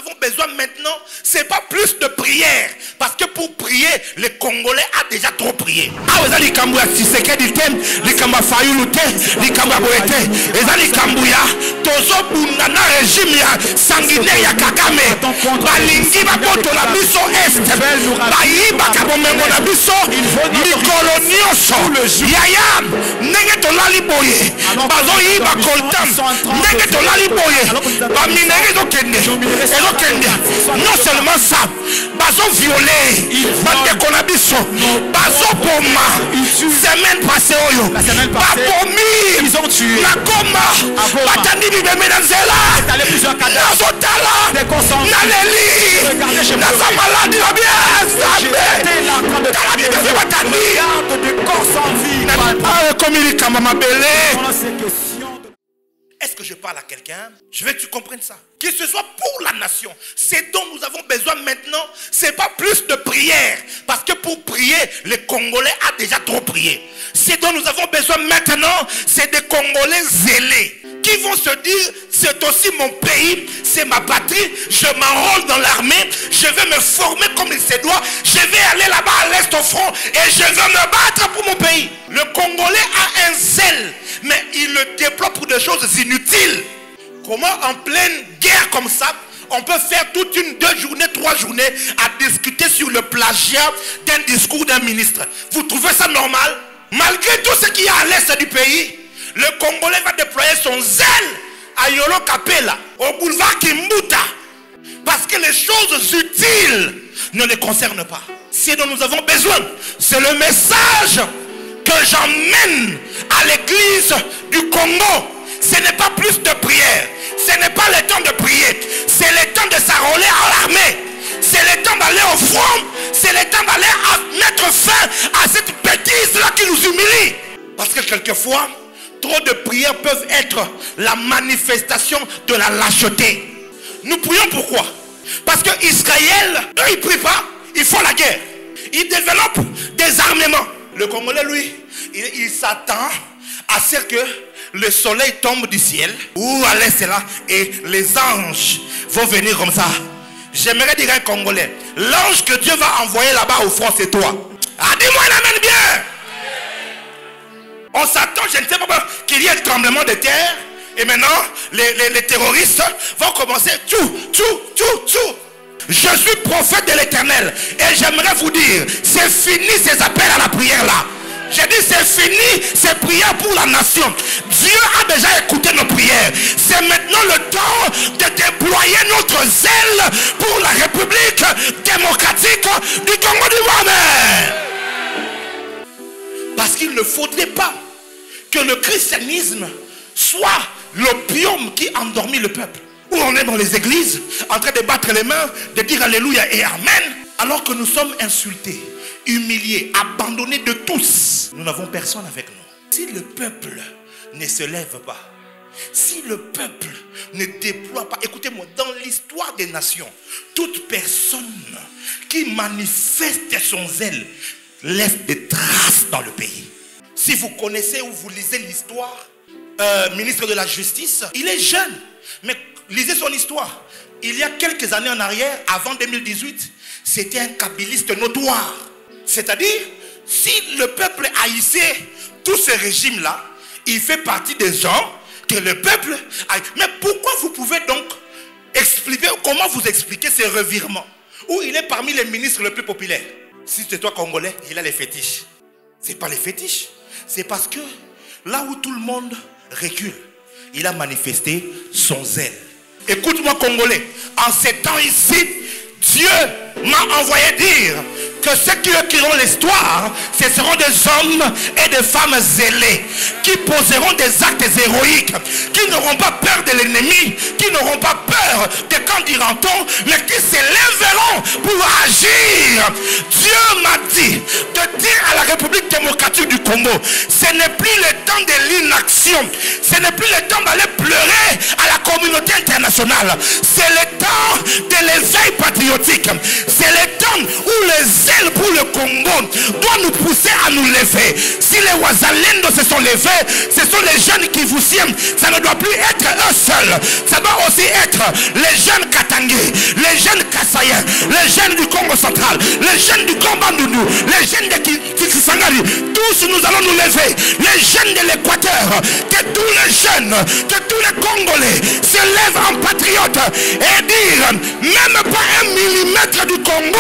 avons besoin maintenant, c'est pas plus de prière. Parce que pour prier, les Congolais ont déjà trop prié. Ah, vous avez les Kambouya Tshisekedi Tem, les Kamba Fayulu Tem, les Kamba Boete, les Ali Kambouya, Tozo Bundana régime sanguinaire ya Kagame, Balingi Baboto la biso Est, Bayiba Kabomengo la biso, Mikolo Nyonso, Yaya, Nenge Tolali Boye, Bazo Yiba Koltam, Nenge Tolali Boye, Baminere Zokende, non seulement ça, Bazo violé, Bande Konabiso, Bazo Boma, semaine passée, Babomi, ils ont tué, la Goma, Batani Bibemenazela, Nazotala, Naleli, Nazamaladi, la bière, est-ce que je parle à quelqu'un? Je veux que tu comprennes ça. Que ce soit pour la nation, c'est dont nous avons besoin maintenant, c'est pas plus de prière. Parce que pour prier, les Congolais ont déjà trop prié. Ce dont nous avons besoin maintenant, c'est des Congolais zélés qui vont se dire, c'est aussi mon pays, c'est ma patrie, je m'enrôle dans l'armée, je vais me former comme il se doit, je vais aller là-bas à l'est au front et je vais me battre pour mon pays. Le Congolais a un zèle, mais il le déploie pour des choses inutiles. Comment en pleine guerre comme ça, on peut faire toute une, 2 journées, 3 journées à discuter sur le plagiat d'un discours d'un ministre? Vous trouvez ça normal? Malgré tout ce qu'il y a à l'est du pays, le Congolais va déployer son zèle à Yolo Kapela, au boulevard Kimbuta, parce que les choses utiles ne les concernent pas. Ce dont nous avons besoin, c'est le message que j'emmène à l'église du Congo. Ce n'est pas plus de prière, ce n'est pas le temps de prier, c'est le temps de s'enrôler à l'armée, c'est le temps d'aller au front, c'est le temps d'aller mettre fin à cette bêtise-là qui nous humilie. Parce que quelquefois, trop de prières peuvent être la manifestation de la lâcheté. Nous prions pourquoi? Parce que Israël, eux, ils ne prient pas, ils font la guerre. Ils développent des armements. Le Congolais, lui, il s'attend à ce que le soleil tombe du ciel, ou à l'est là, et les anges vont venir comme ça. J'aimerais dire à un Congolais, l'ange que Dieu va envoyer là-bas au front, c'est toi. Ah, dis-moi, il amène bien. On s'attend, je ne sais pas, qu'il y ait un tremblement de terre. Et maintenant, les terroristes vont commencer. Je suis prophète de l'Éternel. Et j'aimerais vous dire, c'est fini ces appels à la prière là. J'ai dit c'est fini ces prières pour la nation. Dieu a déjà écouté nos prières. C'est maintenant le temps de déployer notre zèle pour la République démocratique du Congo du Mohamed. Parce qu'il ne faudrait pas que le christianisme soit l'opium qui endormit le peuple. Où on est dans les églises, en train de battre les mains, de dire Alléluia et Amen, alors que nous sommes insultés, humiliés, abandonnés de tous. Nous n'avons personne avec nous. Si le peuple ne se lève pas, si le peuple ne déploie pas, écoutez-moi, dans l'histoire des nations, toute personne qui manifeste son zèle laisse des traces dans le pays. Si vous connaissez ou vous lisez l'histoire, ministre de la Justice, il est jeune, mais lisez son histoire. Il y a quelques années en arrière, avant 2018, c'était un kabiliste notoire. C'est-à-dire, si le peuple haïssait tout ce régime-là, il fait partie des gens que le peuple haït. Mais pourquoi vous pouvez donc expliquer, comment vous expliquez ces revirements où il est parmi les ministres les plus populaires? Si c'est toi Congolais, il a les fétiches. Ce n'est pas les fétiches. C'est parce que là où tout le monde recule, il a manifesté son zèle. Écoute-moi Congolais, en ces temps ici, Dieu m'a envoyé dire que ceux qui écriront l'histoire, ce seront des hommes et des femmes zélés, qui poseront des actes héroïques, qui n'auront pas peur de l'ennemi, qui n'auront pas peur de quand dira-t-on, mais qui se lèveront pour agir. Dieu m'a dit de dire à la République démocratique du Congo, ce n'est plus le temps de l'inaction, ce n'est plus le temps d'aller pleurer à la communauté internationale, c'est le temps temps de l'éveil patriotique. C'est le temps où les ailes pour le Congo doivent nous pousser à nous lever. Si les Wazalendo se sont levés, ce sont les jeunes qui vous aiment. Ça ne doit plus être eux seuls. Ça doit aussi être les jeunes Katangé, les jeunes Kassaïens, les jeunes du Congo central, les jeunes du Kambandoudou, les jeunes de Kisangari. Tous nous allons nous lever. Les jeunes de l'Équateur, que tous les jeunes, que tous les Congolais se lèvent en patriote et dire, même pas 1 millimètre du Congo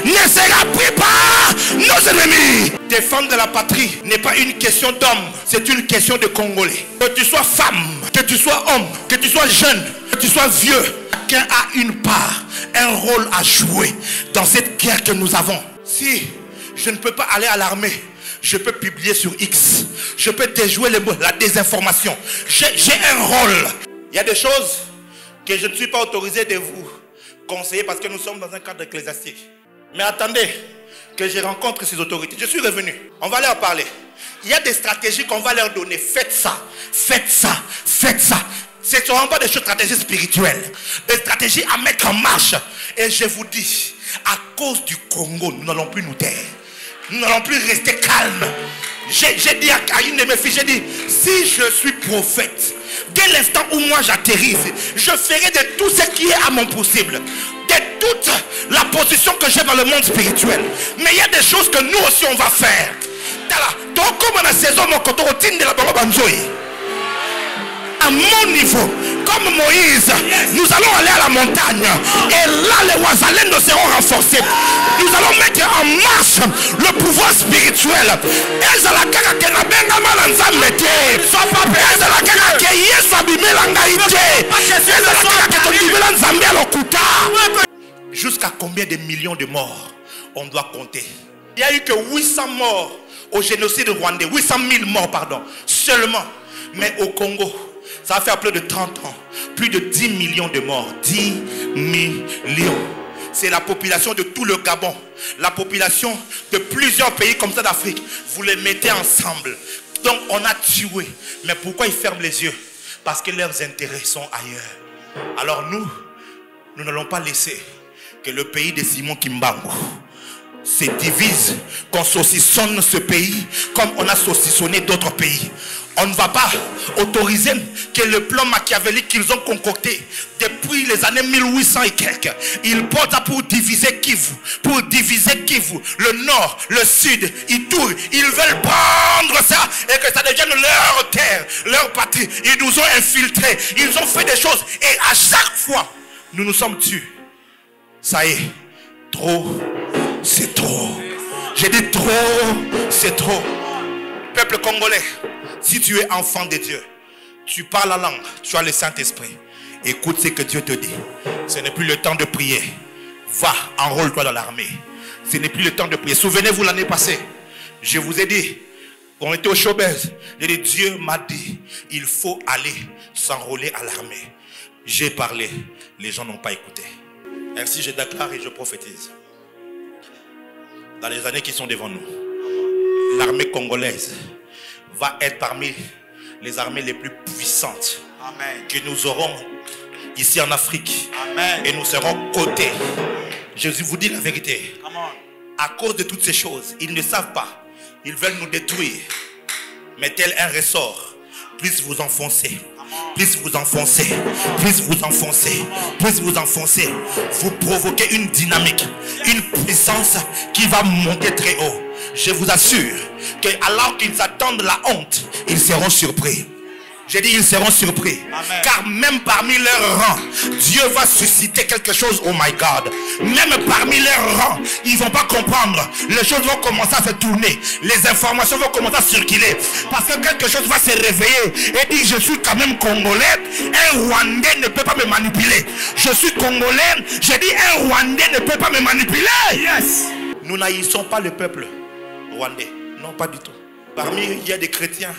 ne sera pris par nos ennemis. Défendre la patrie n'est pas une question d'homme, c'est une question de Congolais. Que tu sois femme, que tu sois homme, que tu sois jeune, que tu sois vieux, chacun a une part, un rôle à jouer dans cette guerre que nous avons. Si je ne peux pas aller à l'armée, je peux publier sur X, je peux déjouer la désinformation. J'ai un rôle. Il y a des choses que je ne suis pas autorisé de vous conseiller parce que nous sommes dans un cadre ecclésiastique. Mais attendez que je rencontre ces autorités. Je suis revenu. On va leur parler. Il y a des stratégies qu'on va leur donner. Faites ça, faites ça, faites ça. Ce ne seront pas des stratégies spirituelles, des stratégies à mettre en marche. Et je vous dis, à cause du Congo, nous n'allons plus nous taire. Nous n'allons plus rester calmes. J'ai dit à une de mes filles, j'ai dit, si je suis prophète, dès l'instant où moi j'atterris, je ferai de tout ce qui est à mon possible, de toute la position que j'ai dans le monde spirituel. Mais il y a des choses que nous aussi on va faire. Comme la saison, à mon niveau, comme Moïse, nous allons aller à la montagne et là les Wazalendo seront renforcés. Nous allons mettre en marche le pouvoir spirituel. Jusqu'à combien de millions de morts on doit compter? Il n'y a eu que 800 morts au génocide rwandais, 800 000 morts pardon, seulement. Mais au Congo, ça va faire plus de 30 ans, plus de 10 millions de morts. 10 millions. C'est la population de tout le Gabon, la population de plusieurs pays comme ça d'Afrique. Vous les mettez ensemble. Donc on a tué. Mais pourquoi ils ferment les yeux? Parce que leurs intérêts sont ailleurs. Alors nous n'allons pas laisser que le pays de Simon Kimbangu se divise, qu'on saucissonne ce pays comme on a saucissonné d'autres pays. On ne va pas autoriser que le plan machiavélique qu'ils ont concocté depuis les années 1800 et quelques, ils portent pour diviser Kivu, le nord, le sud, Ituri. Ils veulent prendre ça et que ça devienne leur terre, leur patrie. Ils nous ont infiltrés, ils ont fait des choses et à chaque fois, nous nous sommes tués. Ça y est, trop, c'est trop. J'ai dit trop, c'est trop. Peuple congolais, si tu es enfant de Dieu, tu parles la langue, tu as le Saint-Esprit. Écoute ce que Dieu te dit. Ce n'est plus le temps de prier. Va, enrôle-toi dans l'armée. Ce n'est plus le temps de prier. Souvenez-vous l'année passée, je vous ai dit, on était au showbiz. J'ai dit, Dieu m'a dit, il faut aller s'enrôler à l'armée. J'ai parlé, les gens n'ont pas écouté. Ainsi je déclare et je prophétise. Dans les années qui sont devant nous, l'armée congolaise va être parmi les armées les plus puissantes. Amen. Que nous aurons ici en Afrique. Amen. Et nous serons cotés. Je vous dis la vérité. À cause de toutes ces choses, ils ne savent pas. Ils veulent nous détruire. Mais tel un ressort, plus vous enfoncez, plus vous enfoncez, plus vous enfoncez, plus vous enfoncez, vous provoquez une dynamique, une puissance qui va monter très haut. Je vous assure que alors qu'ils attendent la honte, ils seront surpris. J'ai dit ils seront surpris. Amen. Car même parmi leurs rangs, Dieu va susciter quelque chose. Oh my God. Même parmi leurs rangs, ils ne vont pas comprendre. Les choses vont commencer à se tourner. Les informations vont commencer à circuler. Parce que quelque chose va se réveiller. Et dire je suis quand même congolais. Un Rwandais ne peut pas me manipuler. Je suis congolais. J'ai dit un Rwandais ne peut pas me manipuler. Yes. Nous n'haïssons pas le peuple rwandais. Non, pas du tout. Parmi il y a des chrétiens,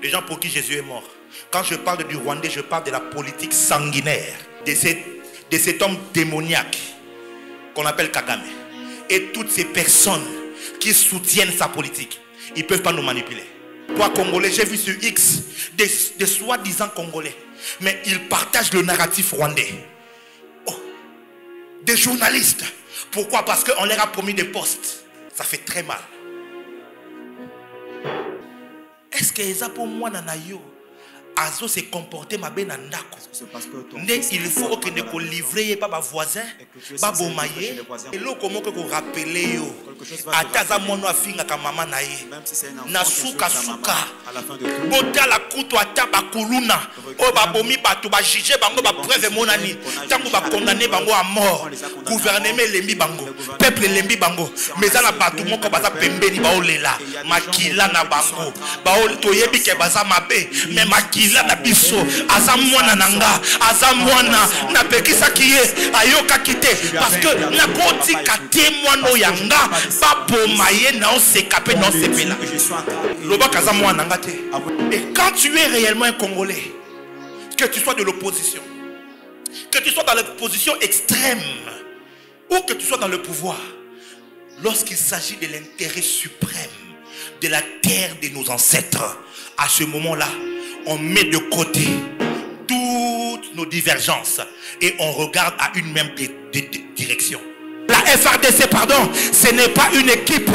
des gens pour qui Jésus est mort. Quand je parle du Rwandais, je parle de la politique sanguinaire de cet homme démoniaque qu'on appelle Kagame. Et toutes ces personnes qui soutiennent sa politique, ils ne peuvent pas nous manipuler. Toi, Congolais, j'ai vu sur X des soi-disant Congolais, mais ils partagent le narratif rwandais. Oh, des journalistes. Pourquoi? Parce qu'on leur a promis des postes. Ça fait très mal. Est-ce que ça pour moi nanayo azo se comporter ma ben ndako? Il faut que ne livrer pas voisin, pas bomaye. Et là comment que vous rappelez yo? Ataza mono afinga ka mama na ye. Na suka suka. Bota la kuto ata ba kuluna. O ba bomi ba to ba juger bango ba preuve monani. Tango ba condamner bango à mort. Gouvernement lembi bango. Peuple lembi bango. Mais ça la batu moko baza pembeni ba olela. Makila na bango. Ba ol toyebi ke baza mabe. Mais makila na biso. Aza mwana nanga. Aza mwana na pekisa kiye. Ayoka kite. Parce que na koti kate mwana yanga. Et quand tu es réellement un Congolais, que tu sois de l'opposition, que tu sois dans l'opposition extrême, ou que tu sois dans le pouvoir, lorsqu'il s'agit de l'intérêt suprême de la terre de nos ancêtres, à ce moment-là, on met de côté toutes nos divergences et on regarde à une même direction. La FRDC, pardon, ce n'est pas une équipe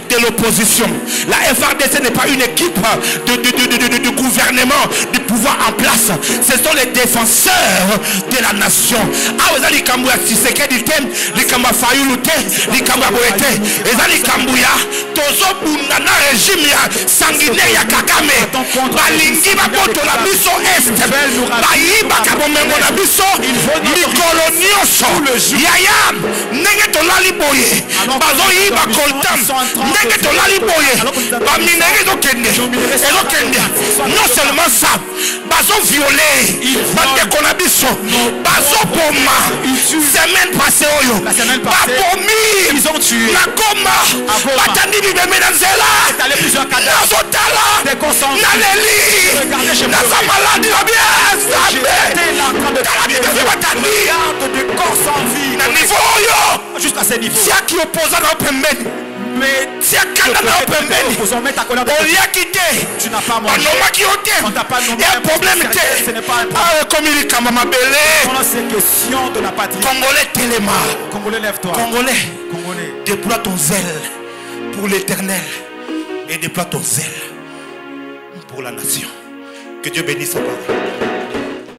de l'opposition. La FRDC n'est pas une équipe du gouvernement, du pouvoir en place. Ce sont les défenseurs de la nation. Ah, vous avez dit Kambouya, si c'est que du thème, les Kamba Fayoulouté, les Kamba Boété, les Ali Kambouya, Tozo Bundana régime sanguinaire ya Kakame, Balingi Baboto la biso Est, Bayiba Kabomengo la biso, Mikolo Nyonso, Yayam, Nenge tolali boye bazo yiba koltam ndenge tolali boye ba minere ezokende non seulement ça bazo violer bandeko na biso bazo boma semaine passée oyo babomi ils ont tué na Goma batandi bibeme na nzela nazotala na leli naza maladi na bien tala bibeme batandi de corps sans vie na niveau oyo jusqu'à ce niveau. Si à qui oppose à l'opembeni, mais si à qui l'opembeni, on y a quitté. Tu n'as pas mangé. On t'a pas nommé. Il y a un problème. Ce n'est pas un problème. Ah, comme il est comme ma belle. C'est question de la patrie. Congolais, téléma. Congolais, lève-toi. Congolais, déploie ton zèle pour l'éternel et déploie ton zèle pour la nation. Que Dieu bénisse sa parole.